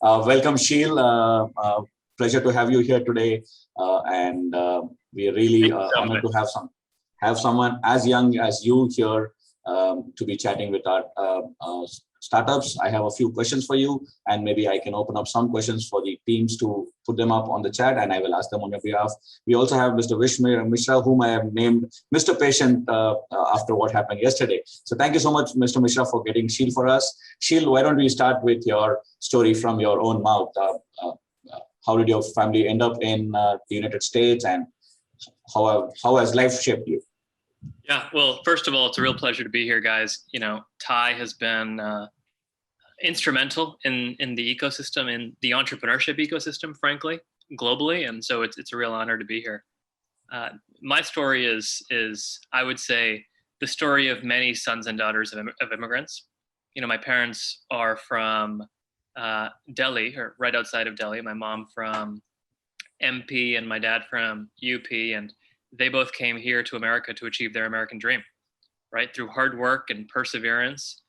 Welcome, Sheel. Pleasure to have you here today, and we are really honored to have someone as young as you here to be chatting with our startups. I have a few questions for you, and maybe I can open up some questions for the teams to put them up on the chat, and I will ask them on your behalf. We also have Mr. Mishra, whom I have named Mr. Patient after what happened yesterday. So thank you so much, Mr. Mishra, for getting Sheel for us. Sheel, why don't we start with your story from your own mouth? How did your family end up in the United States, and how has life shaped you? Yeah, well, first of all, it's a real pleasure to be here, guys. You know, Ty has been instrumental in the ecosystem, in the entrepreneurship ecosystem, frankly, globally, and so it's a real honor to be here. My story is I would say the story of many sons and daughters of immigrants. You know, my parents are from Delhi, or right outside of Delhi. My mom from MP and my dad from UP, and they both came here to America to achieve their American dream, right? Through hard work and perseverance.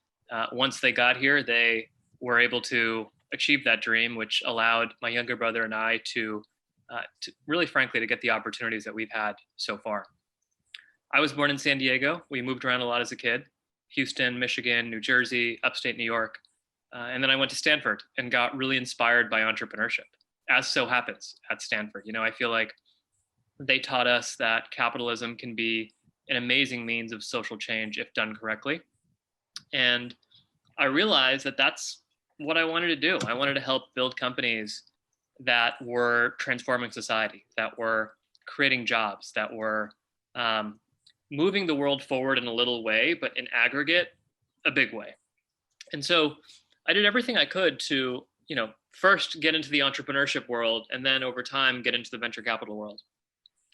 Once they got here, they were able to achieve that dream, which allowed my younger brother and I to really, frankly, to get the opportunities that we've had so far. I was born in San Diego. We moved around a lot as a kid: Houston, Michigan, New Jersey, upstate New York. And then I went to Stanford and got really inspired by entrepreneurship, as so happens at Stanford. You know, I feel like they taught us that capitalism can be an amazing means of social change if done correctly. And I realized that that's what I wanted to do. I wanted to help build companies that were transforming society, that were creating jobs, that were moving the world forward in a little way, but in aggregate, a big way. And so I did everything I could to, you know, first get into the entrepreneurship world, and then over time get into the venture capital world.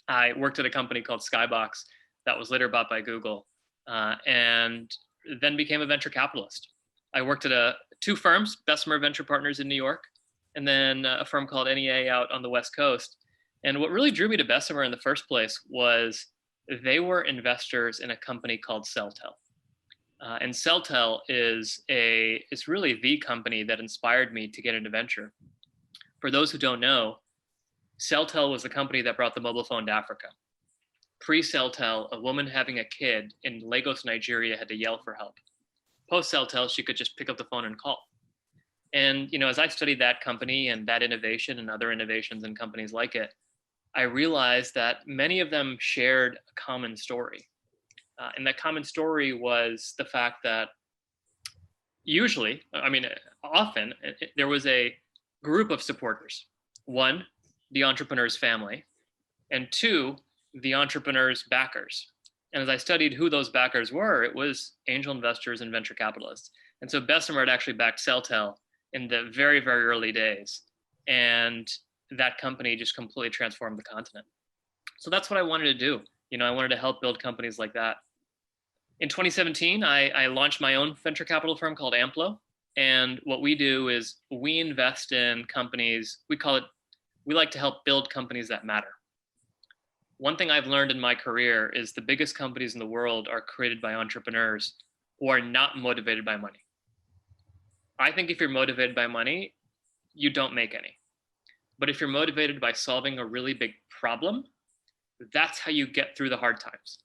I worked at a company called Skybox that was later bought by Google, and then became a venture capitalist. I worked at two firms, Bessemer Venture Partners in New York, and then a firm called NEA out on the West Coast. And what really drew me to Bessemer in the first place was they were investors in a company called Sheel Tyle. And Sheel Tyle is really the company that inspired me to get into venture. For those who don't know, Sheel Tyle was the company that brought the mobile phone to Africa. Pre-Sheel Tyle, a woman having a kid in Lagos, Nigeria had to yell for help. Post-Sheel Tyle, she could just pick up the phone and call. And, you know, as I studied that company and that innovation and other innovations in companies like it, I realized that many of them shared a common story. And that common story was the fact that often there was a group of supporters. One, the entrepreneur's family, and two, the entrepreneur's backers. And as I studied who those backers were, it was angel investors and venture capitalists. And so Bessemer had actually backed Sheel Tyle in the very, very early days. And that company just completely transformed the continent. So that's what I wanted to do. You know, I wanted to help build companies like that. In 2017, I launched my own venture capital firm called Amplo. And what we do is we invest in companies, we like to help build companies that matter. One thing I've learned in my career is the biggest companies in the world are created by entrepreneurs who are not motivated by money. I think if you're motivated by money, you don't make any. But if you're motivated by solving a really big problem, that's how you get through the hard times.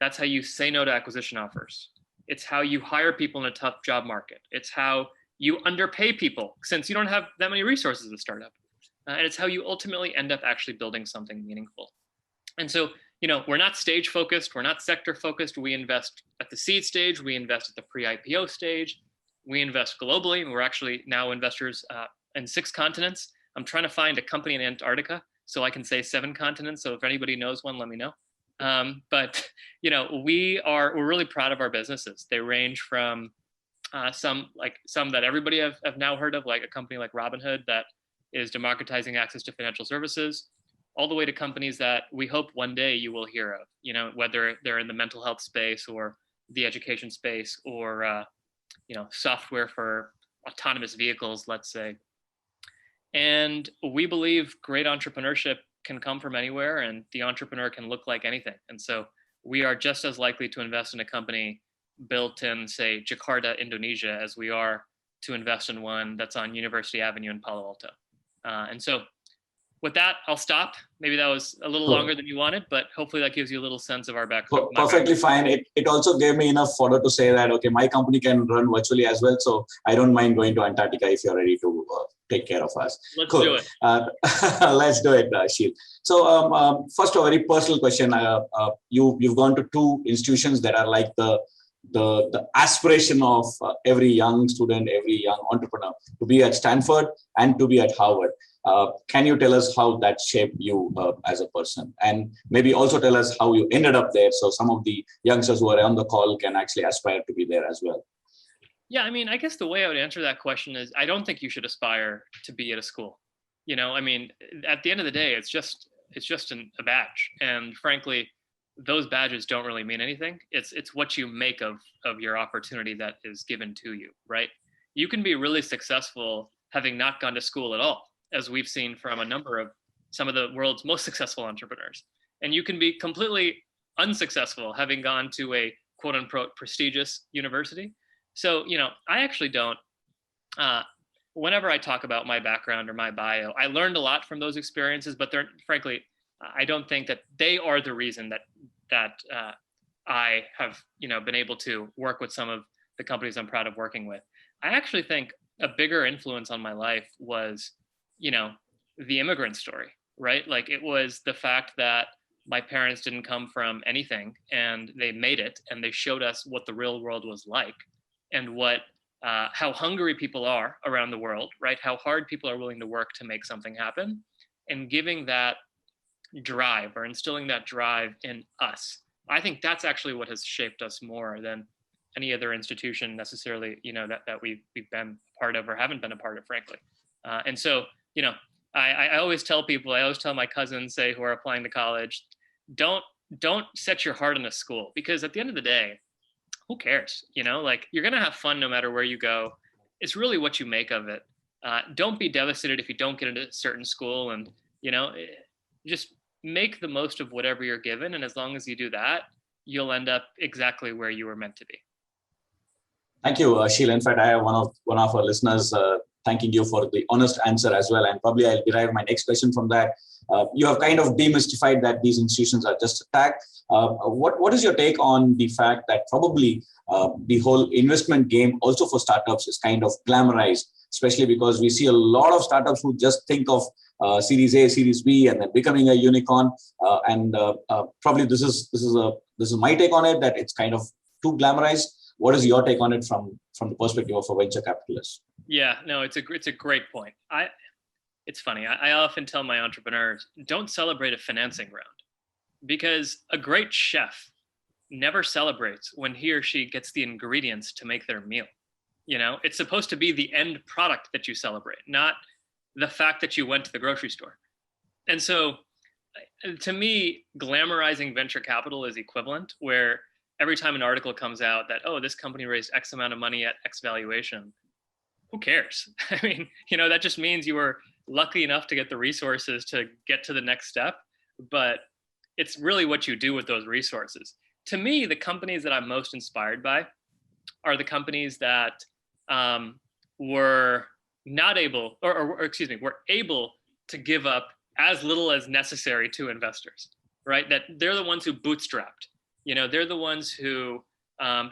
That's how you say no to acquisition offers. It's how you hire people in a tough job market. It's how you underpay people since you don't have that many resources as a startup. And it's how you ultimately end up actually building something meaningful. And so, you know, we're not stage focused. We're not sector focused. We invest at the seed stage. We invest at the pre-IPO stage. We invest globally. And we're actually now investors in 6 continents. I'm trying to find a company in Antarctica so I can say 7 continents. So if anybody knows one, let me know. But, you know, we're really proud of our businesses. They range from some that everybody have now heard of, like a company like Robinhood that is democratizing access to financial services, all the way to companies that we hope one day you will hear of, you know, whether they're in the mental health space or the education space or, you know, software for autonomous vehicles, let's say. And we believe great entrepreneurship can come from anywhere, and the entrepreneur can look like anything. And so we are just as likely to invest in a company built in, say, Jakarta, Indonesia, as we are to invest in one that's on University Avenue in Palo Alto. And so with that, I'll stop. Maybe that was a little longer than you wanted, but hopefully that gives you a little sense of our background. Perfectly fine. It also gave me enough fodder to say that, okay, my company can run virtually as well. So I don't mind going to Antarctica if you're ready to take care of us. Let's do it. Let's do it, Sheel. So first, a very personal question. You've gone to two institutions that are like the aspiration of every young student, every young entrepreneur, to be at Stanford and to be at Harvard. Can you tell us how that shaped you as a person? And maybe also tell us how you ended up there, so some of the youngsters who are on the call can actually aspire to be there as well. Yeah, I mean, I guess the way I would answer that question is I don't think you should aspire to be at a school. I mean, at the end of the day, it's just a badge. And frankly, those badges don't really mean anything. It's what you make of your opportunity that is given to you, right? You can be really successful having not gone to school at all, as we've seen from a number of some of the world's most successful entrepreneurs. And you can be completely unsuccessful having gone to a quote unquote prestigious university. So, I actually don't, whenever I talk about my background or my bio, I learned a lot from those experiences, but frankly, I don't think that they are the reason that I have, been able to work with some of the companies I'm proud of working with. I actually think a bigger influence on my life was, the immigrant story, right? Like, it was the fact that my parents didn't come from anything and they made it, and they showed us what the real world was like, and how hungry people are around the world, right? How hard people are willing to work to make something happen, and giving that drive or instilling that drive in us. I think that's actually what has shaped us more than any other institution necessarily, that we've been part of or haven't been a part of, frankly. And so, I always tell people, I always tell my cousins, say, who are applying to college, don't set your heart on a school, because at the end of the day, who cares? Like, you're going to have fun no matter where you go. It's really what you make of it. Don't be devastated if you don't get into a certain school, and, just make the most of whatever you're given. And as long as you do that, you'll end up exactly where you were meant to be. Thank you, Sheel. In fact, I have one of our listeners thanking you for the honest answer as well. And probably I'll derive my next question from that. You have kind of demystified that these institutions are just a tag. What is your take on the fact that probably the whole investment game also for startups is kind of glamorized, especially because we see a lot of startups who just think of Series A, Series B, and then becoming a unicorn. Probably this is my take on it, that it's kind of too glamorized. What is your take on it from the perspective of a venture capitalist? Yeah, no, it's a great point. It's funny. I often tell my entrepreneurs, don't celebrate a financing round, because a great chef never celebrates when he or she gets the ingredients to make their meal. It's supposed to be the end product that you celebrate, not the fact that you went to the grocery store. And so to me, glamorizing venture capital is equivalent, where every time an article comes out that, oh, this company raised X amount of money at X valuation, who cares? I mean, that just means you were lucky enough to get the resources to get to the next step, but it's really what you do with those resources. To me, the companies that I'm most inspired by are the companies that were not able, were able to give up as little as necessary to investors, right? That they're the ones who bootstrapped. They're the ones who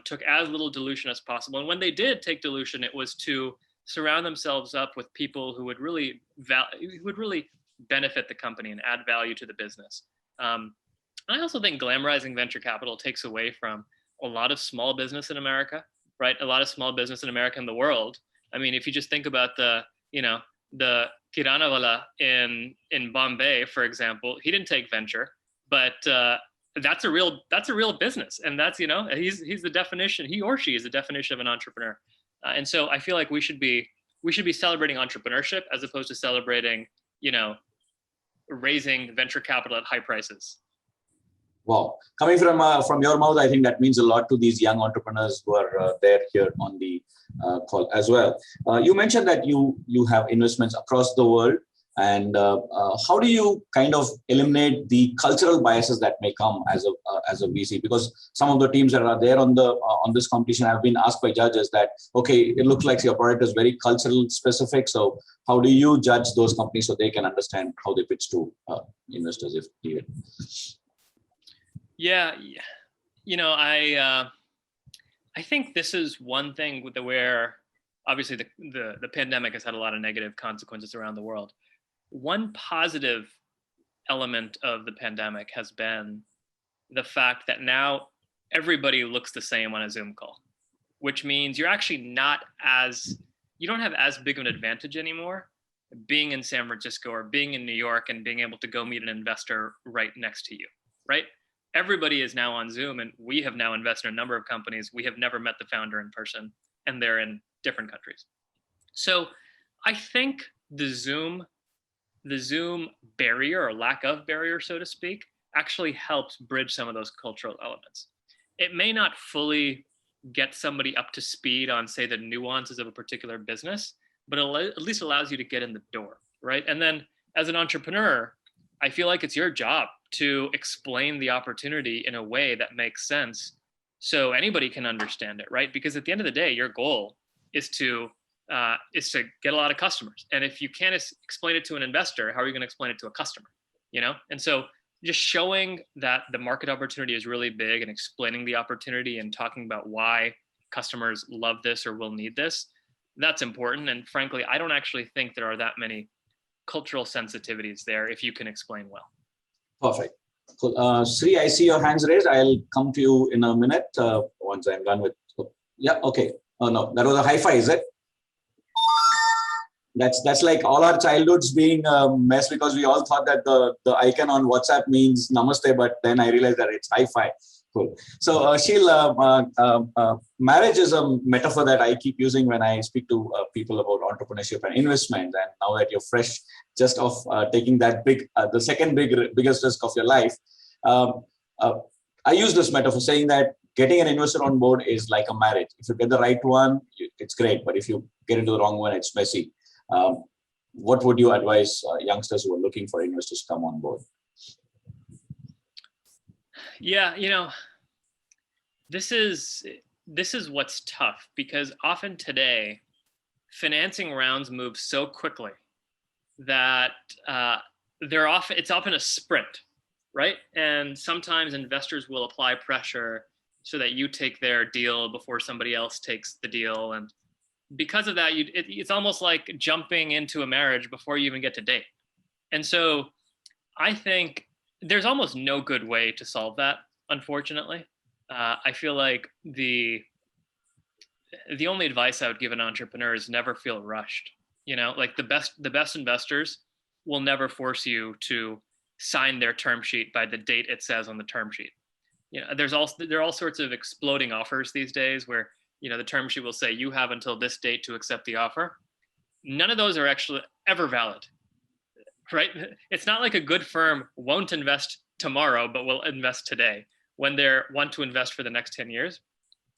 took as little dilution as possible. And when they did take dilution, it was to surround themselves up with people who would really benefit the company and add value to the business. I also think glamorizing venture capital takes away from a lot of small business in America, right? A lot of small business in America and the world. I mean, if you just think about the Kiranawala in Bombay, for example, he didn't take venture, but that's a real business, and that's he's the definition. He or she is the definition of an entrepreneur, and so I feel like we should be celebrating entrepreneurship as opposed to celebrating raising venture capital at high prices. Wow, coming from your mouth, I think that means a lot to these young entrepreneurs who are there here on the call as well. You mentioned that you have investments across the world. And how do you kind of eliminate the cultural biases that may come as a VC? Because some of the teams that are there on this competition have been asked by judges that, okay, it looks like your product is very cultural specific. So how do you judge those companies so they can understand how they pitch to investors if needed? Yeah, I think this is one thing where obviously the pandemic has had a lot of negative consequences around the world. One positive element of the pandemic has been the fact that now everybody looks the same on a Zoom call, which means you don't have as big of an advantage anymore being in San Francisco or being in New York and being able to go meet an investor right next to you, right? Everybody is now on Zoom, and we have now invested in a number of companies. We have never met the founder in person, and they're in different countries. So I think the Zoom barrier or lack of barrier, so to speak, actually helps bridge some of those cultural elements. It may not fully get somebody up to speed on, say, the nuances of a particular business, but it at least allows you to get in the door, right? And then as an entrepreneur, I feel like it's your job to explain the opportunity in a way that makes sense so anybody can understand it, right? Because at the end of the day, your goal is to get a lot of customers. And if you can't explain it to an investor, how are you going to explain it to a customer? And so just showing that the market opportunity is really big and explaining the opportunity and talking about why customers love this or will need this, that's important. And frankly, I don't actually think there are that many cultural sensitivities there if you can explain well. Perfect. Cool. Sri, I see your hands raised. I'll come to you in a minute once I'm done with. Yeah. Okay. Oh no, that was a high five, is it? That's like all our childhoods being a mess because we all thought that the icon on WhatsApp means namaste, but then I realized that it's high five. Cool. So Sheel, marriage is a metaphor that I keep using when I speak to people about entrepreneurship and investment. And now that you're fresh, just of taking that the second biggest risk of your life, I use this metaphor saying that getting an investor on board is like a marriage. If you get the right one, it's great. But if you get into the wrong one, it's messy. What would you advise youngsters who are looking for investors to come on board? Yeah, this is what's tough because often today, financing rounds move so quickly that it's often a sprint, right? And sometimes investors will apply pressure so that you take their deal before somebody else takes the deal, and because of that, it's almost like jumping into a marriage before you even get to date. And so I think there's almost no good way to solve that, unfortunately. I feel like the only advice I would give an entrepreneur is never feel rushed. Like the best investors will never force you to sign their term sheet by the date it says on the term sheet. There are all sorts of exploding offers these days where the term sheet will say you have until this date to accept the offer. None of those are actually ever valid, right? It's not like a good firm won't invest tomorrow, but will invest today when they want to invest for the next 10 years.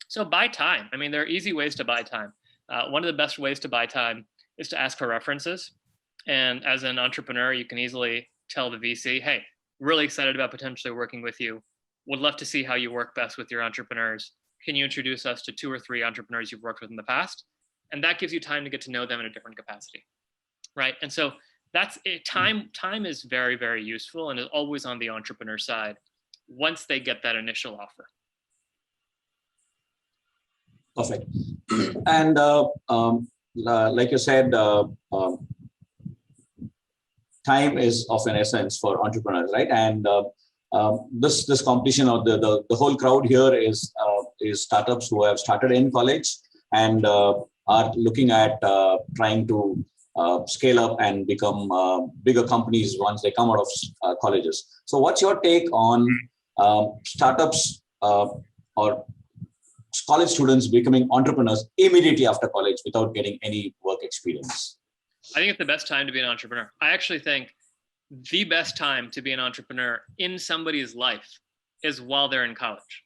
So buy time. I mean, there are easy ways to buy time. One of the best ways to buy time is to ask for references. And as an entrepreneur, you can easily tell the VC, hey, really excited about potentially working with you. Would love to see how you work best with your entrepreneurs. Can you introduce us to 2 or 3 entrepreneurs you've worked with in the past? And that gives you time to get to know them in a different capacity, right? And so that's it. Time is very, very useful and is always on the entrepreneur side once they get that initial offer. Perfect. And like you said, time is of an essence for entrepreneurs, right? And this competition or the whole crowd here is startups who have started in college and are looking at trying to scale up and become bigger companies once they come out of colleges. So what's your take on startups or college students becoming entrepreneurs immediately after college without getting any work experience? I think it's the best time to be an entrepreneur. I actually think the best time to be an entrepreneur in somebody's life is while they're in college.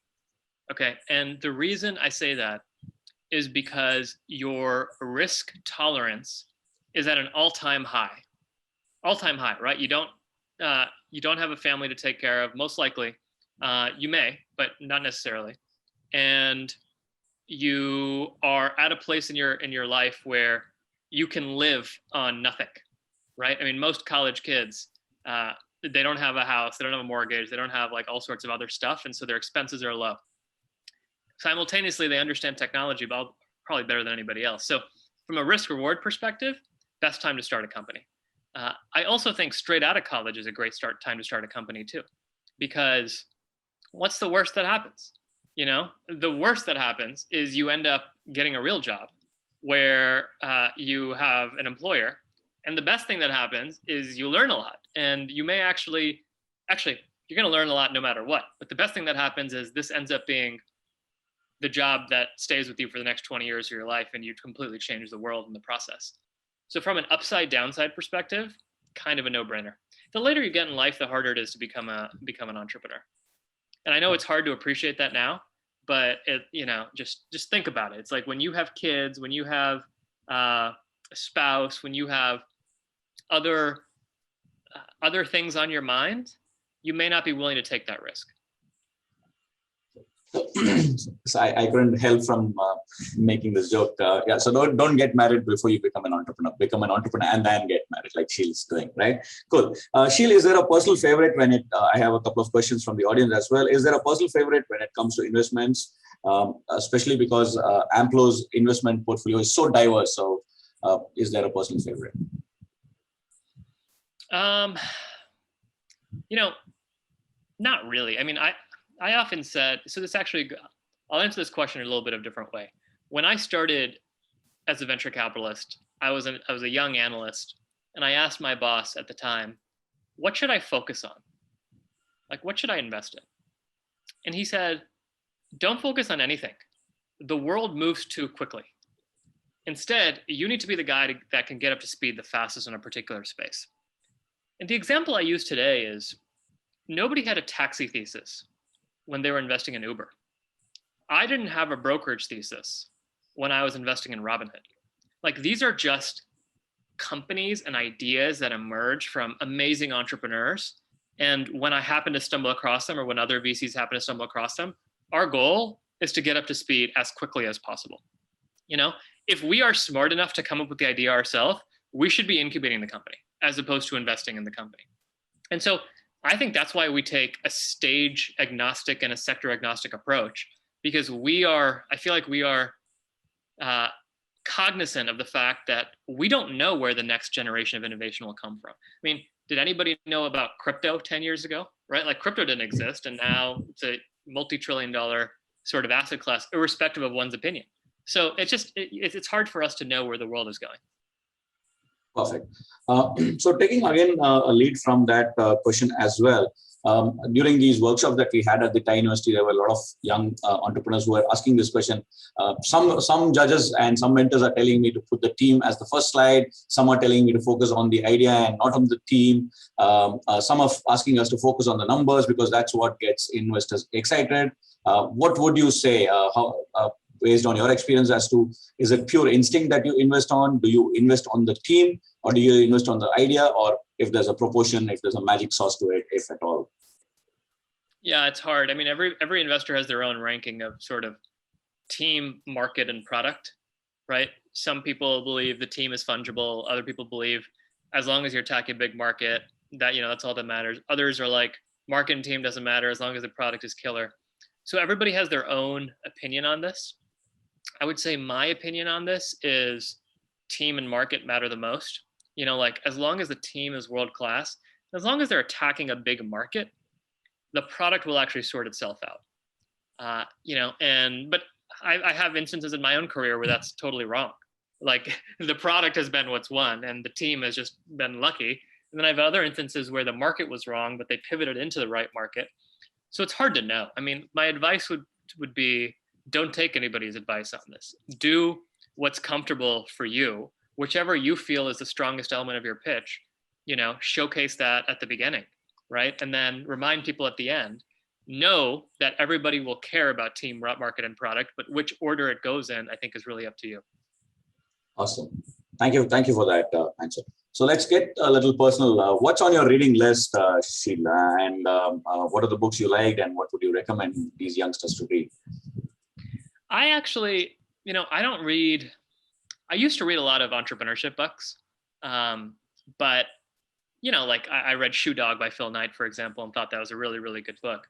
Okay. And the reason I say that is because your risk tolerance is at an all-time high. all-time high, right? You don't have a family to take care of, most likely. You may, but not necessarily. And you are at a place in your life where you can live on nothing, right? I mean, most college kids, they don't have a house, they don't have a mortgage, they don't have like all sorts of other stuff, and so their expenses are low. Simultaneously, they understand technology probably better than anybody else. So from a risk-reward perspective, best time to start a company. I also think straight out of college is a great time to start a company too, because what's the worst that happens? You know, the worst that happens is you end up getting a real job where you have an employer. And the best thing that happens is you learn a lot. And you may actually, you're going to learn a lot no matter what. But the best thing that happens is this ends up being the job that stays with you for the next 20 years of your life, and you completely change the world in the process. So from an upside downside perspective, kind of a no-brainer. The later you get in life, the harder it is to become an entrepreneur. And I know it's hard to appreciate that now, but just think about it. It's like when you have kids, when you have a spouse, when you have other things on your mind, you may not be willing to take that risk. So I couldn't help from making this joke. So don't get married before you become an entrepreneur. Become an entrepreneur and then get married, like Sheel's doing, right? Cool. Sheel, is there a personal favorite when I have a couple of questions from the audience as well. Is there a personal favorite when it comes to investments, especially because Amplo's investment portfolio is so diverse? So is there a personal favorite? Not really. I mean, I often said, so this actually, I'll answer this question in a little bit of a different way. When I started as a venture capitalist, I was a young analyst, and I asked my boss at the time, what should I focus on? Like, what should I invest in? And he said, don't focus on anything. The world moves too quickly. Instead, you need to be the guy that can get up to speed the fastest in a particular space. And the example I use today is nobody had a taxi thesis when they were investing in Uber. I didn't have a brokerage thesis when I was investing in Robinhood. Like, these are just companies and ideas that emerge from amazing entrepreneurs. And when I happen to stumble across them, or when other VCs happen to stumble across them, our goal is to get up to speed as quickly as possible. You know, if we are smart enough to come up with the idea ourselves, we should be incubating the company as opposed to investing in the company. And so I think that's why we take a stage agnostic and a sector agnostic approach, because I feel like we are cognizant of the fact that we don't know where the next generation of innovation will come from. I mean, did anybody know about crypto 10 years ago, right? Like, crypto didn't exist, and now it's a multi-trillion-dollar sort of asset class, irrespective of one's opinion. So it's hard for us to know where the world is going. Perfect. So taking again a lead from that question as well, during these workshops that we had at the Thai University, there were a lot of young entrepreneurs who were asking this question. Some judges and some mentors are telling me to put the team as the first slide. Some are telling me to focus on the idea and not on the team. Some are asking us to focus on the numbers because that's what gets investors excited. What would you say? Based on your experience, as to, is it pure instinct that you invest on? Do you invest on the team, or do you invest on the idea, or if there's a proportion, if there's a magic sauce to it, if at all? Yeah, it's hard. I mean, every investor has their own ranking of sort of team, market, and product, right? Some people believe the team is fungible. Other people believe as long as you're attacking a big market, that, that's all that matters. Others are like, market and team doesn't matter as long as the product is killer. So everybody has their own opinion on this. I would say my opinion on this is team and market matter the most. Like, as long as the team is world-class, as long as they're attacking a big market, the product will actually sort itself out. But I have instances in my own career where that's totally wrong. Like, the product has been what's won and the team has just been lucky. And then I have other instances where the market was wrong, but they pivoted into the right market. So it's hard to know. I mean, my advice would be, don't take anybody's advice on this. Do what's comfortable for you, whichever you feel is the strongest element of your pitch, showcase that at the beginning, right? And then remind people at the end. Know that everybody will care about team, market, and product, but which order it goes in, I think, is really up to you. Awesome. Thank you for that answer. So let's get a little personal. What's on your reading list, Sheel? And what are the books you liked, and what would you recommend these youngsters to read? I actually, I don't read. I used to read a lot of entrepreneurship books, but like I read Shoe Dog by Phil Knight, for example, and thought that was a really, really good book.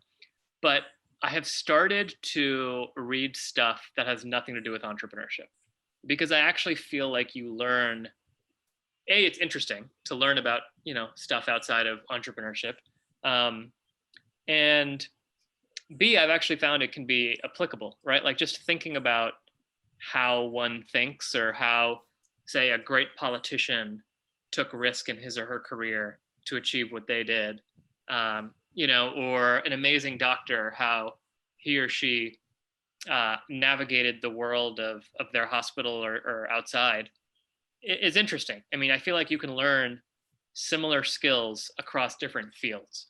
But I have started to read stuff that has nothing to do with entrepreneurship, because I actually feel like you learn. A, it's interesting to learn about stuff outside of entrepreneurship, and B, I've actually found it can be applicable, right? Like just thinking about how one thinks, or how, say, a great politician took risk in his or her career to achieve what they did, or an amazing doctor, how he or she navigated the world of their hospital or outside, is interesting. I mean, I feel like you can learn similar skills across different fields.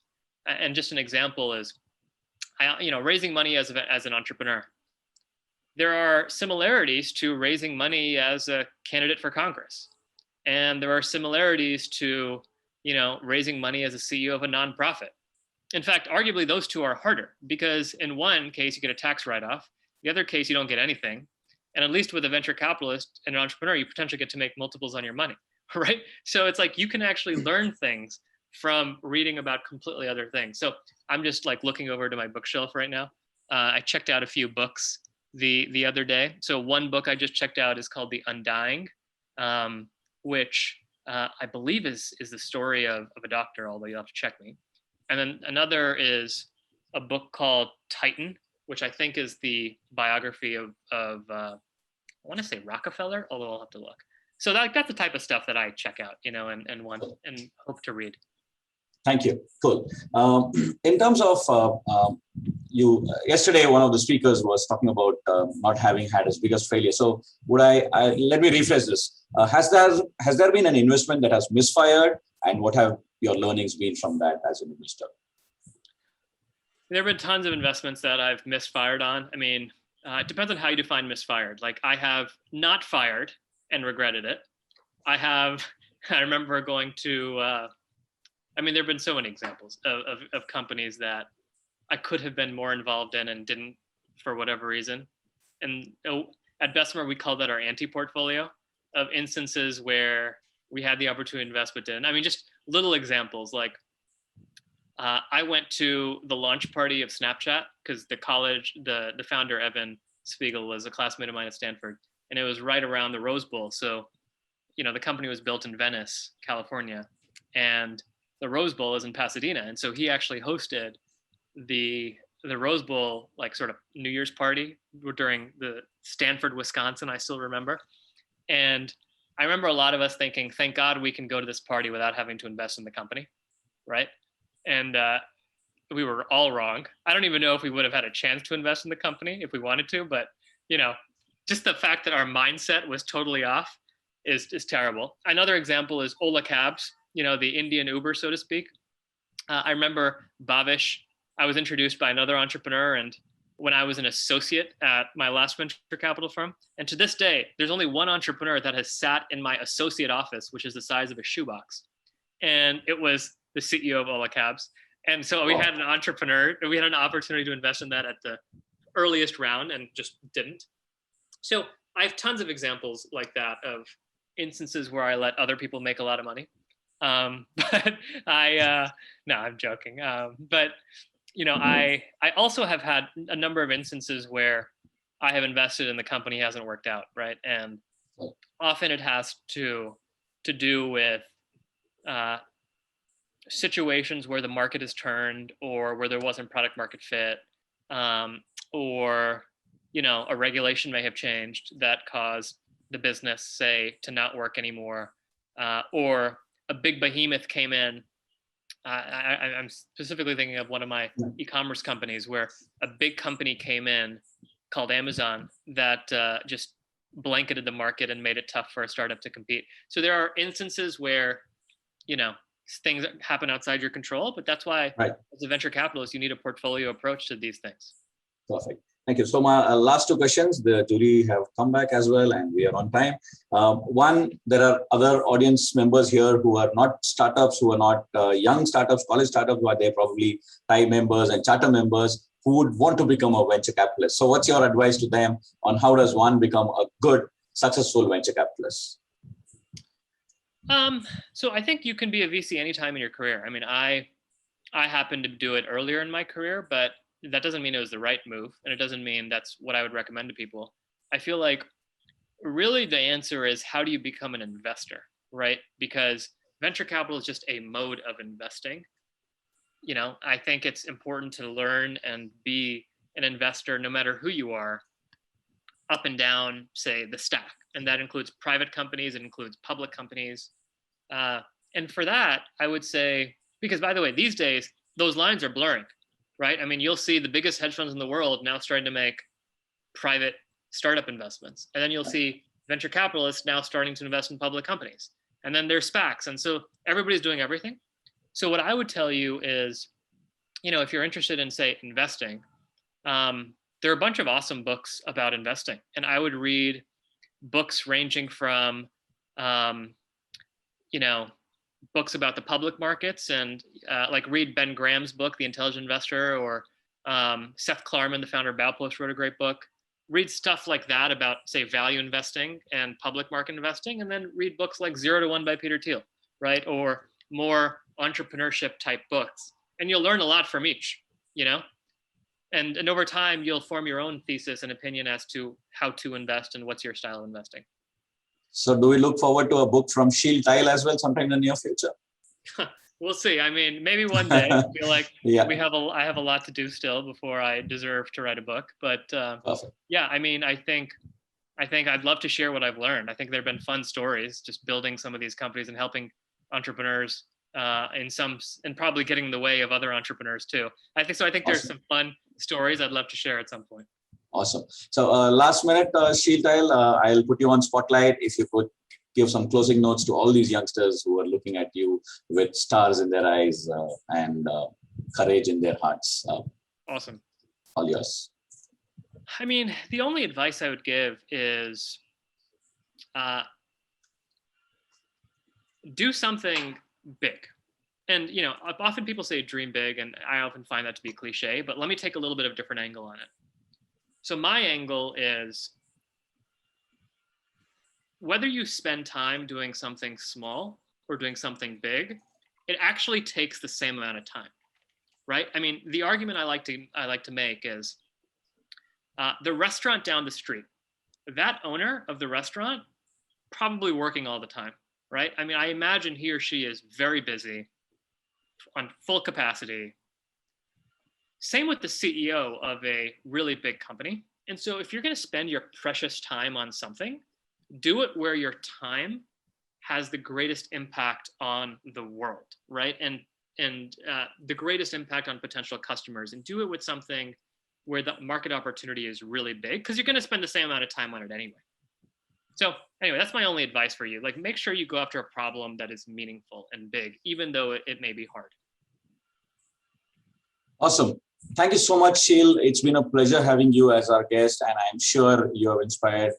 And just an example is, raising money as an entrepreneur. There are similarities to raising money as a candidate for Congress. And there are similarities to, raising money as a CEO of a nonprofit. In fact, arguably those two are harder, because in one case you get a tax write-off, the other case you don't get anything. And at least with a venture capitalist and an entrepreneur, you potentially get to make multiples on your money, right? So it's like you can actually learn things from reading about completely other things. So I'm just like looking over to my bookshelf right now. I checked out a few books the other day. So one book I just checked out is called The Undying, which I believe is the story of a doctor, although you'll have to check me. And then another is a book called Titan, which I think is the biography of I want to say Rockefeller, although I'll have to look. So that's the type of stuff that I check out, and want and hope to read. Thank you. Cool. In terms of you, yesterday one of the speakers was talking about not having had his biggest failure. So let me rephrase this. Has there been an investment that has misfired, and what have your learnings been from that as an investor? There have been tons of investments that I've misfired on. I mean, it depends on how you define misfired. Like I have not fired and regretted it. I remember going to, there have been so many examples of companies that I could have been more involved in and didn't for whatever reason. And at Bessemer, we call that our anti-portfolio, of instances where we had the opportunity to invest but didn't. I mean, just little examples like I went to the launch party of Snapchat because the founder, Evan Spiegel, was a classmate of mine at Stanford, and it was right around the Rose Bowl. So, the company was built in Venice, California, and the Rose Bowl is in Pasadena. And so he actually hosted the Rose Bowl, like sort of New Year's party during the Stanford, Wisconsin, I still remember. And I remember a lot of us thinking, thank God we can go to this party without having to invest in the company, right? And we were all wrong. I don't even know if we would have had a chance to invest in the company if we wanted to, but just the fact that our mindset was totally off is terrible. Another example is Ola Cabs, the Indian Uber, so to speak. I remember Bhavish. I was introduced by another entrepreneur, and when I was an associate at my last venture capital firm, and to this day, there's only one entrepreneur that has sat in my associate office, which is the size of a shoebox, and it was the CEO of Ola Cabs. And so we had an opportunity to invest in that at the earliest round and just didn't. So I have tons of examples like that of instances where I let other people make a lot of money. But no, I'm joking. But I also have had a number of instances where I have invested and the company hasn't worked out, right? And often it has to do with situations where the market has turned, or where there wasn't product market fit, or a regulation may have changed that caused the business, say, to not work anymore, or a big behemoth came in. I'm specifically thinking of one of my e-commerce companies where a big company came in called Amazon that just blanketed the market and made it tough for a startup to compete. So there are instances where, things happen outside your control, but that's why, right, as a venture capitalist, you need a portfolio approach to these things. Perfect. Thank you. So my last two questions, the jury have come back as well, and we are on time. One, there are other audience members here who are not startups, who are not young startups, college startups, but they're probably TIE members and charter members who would want to become a venture capitalist. So what's your advice to them on how does one become a good, successful venture capitalist? So I think you can be a VC anytime in your career. I mean, I happened to do it earlier in my career, but that doesn't mean it was the right move. And it doesn't mean that's what I would recommend to people. I feel like really the answer is, how do you become an investor, right? Because venture capital is just a mode of investing. You know, I think it's important to learn and be an investor no matter who you are, up and down, say, the stack. And that includes private companies, it includes public companies. And for that, I would say, because by the way, these days, those lines are blurring, right? I mean, you'll see the biggest hedge funds in the world now starting to make private startup investments. And then you'll see venture capitalists now starting to invest in public companies. And then there's SPACs. And so everybody's doing everything. So what I would tell you is, you know, if you're interested in, say, investing, there are a bunch of awesome books about investing. And I would read books ranging from, you know, books about the public markets and like read Ben Graham's book, The Intelligent Investor, or Seth Klarman, the founder of Amplo, wrote a great book. Read stuff like that about, say, value investing and public market investing, and then read books like 0 to 1 by Peter Thiel, right? Or more entrepreneurship type books. And you'll learn a lot from each, you know? And over time, you'll form your own thesis and opinion as to how to invest and what's your style of investing. So do we look forward to a book from Sheel Tyle as well sometime in the near future? We'll see. I mean, maybe one day. I feel like yeah. I have a lot to do still before I deserve to write a book. But yeah, I mean, I think I'd love to share what I've learned. I think there have been fun stories just building some of these companies and helping entrepreneurs and probably getting in the way of other entrepreneurs too. I think awesome. There's some fun stories I'd love to share at some point. Awesome. So last minute, Sheel Tyle, I'll put you on spotlight. If you could give some closing notes to all these youngsters who are looking at you with stars in their eyes and courage in their hearts. Awesome. All yours. I mean, the only advice I would give is do something big. And, you know, often people say dream big, and I often find that to be cliche, but let me take a little bit of a different angle on it. So my angle is, whether you spend time doing something small or doing something big, it actually takes the same amount of time, right? I mean, the argument I like to make is the restaurant down the street, that owner of the restaurant probably working all the time, right? I mean, I imagine he or she is very busy, on full capacity. Same with the CEO of a really big company. And so if you're going to spend your precious time on something, do it where your time has the greatest impact on the world, right? And the greatest impact on potential customers, and do it with something where the market opportunity is really big, because you're going to spend the same amount of time on it anyway. So anyway, that's my only advice for you. Like, make sure you go after a problem that is meaningful and big, even though it may be hard. Awesome. Thank you so much, Sheel. It's been a pleasure having you as our guest, and I'm sure you have inspired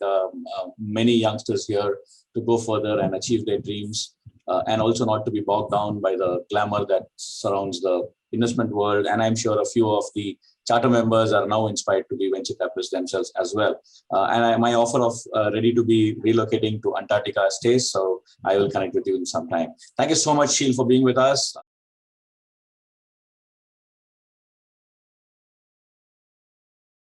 many youngsters here to go further and achieve their dreams, and also not to be bogged down by the glamour that surrounds the investment world. And I'm sure a few of the charter members are now inspired to be venture capitalists themselves as well. And my offer of ready to be relocating to Antarctica stays, so I will connect with you in some time. Thank you so much, Sheel, for being with us.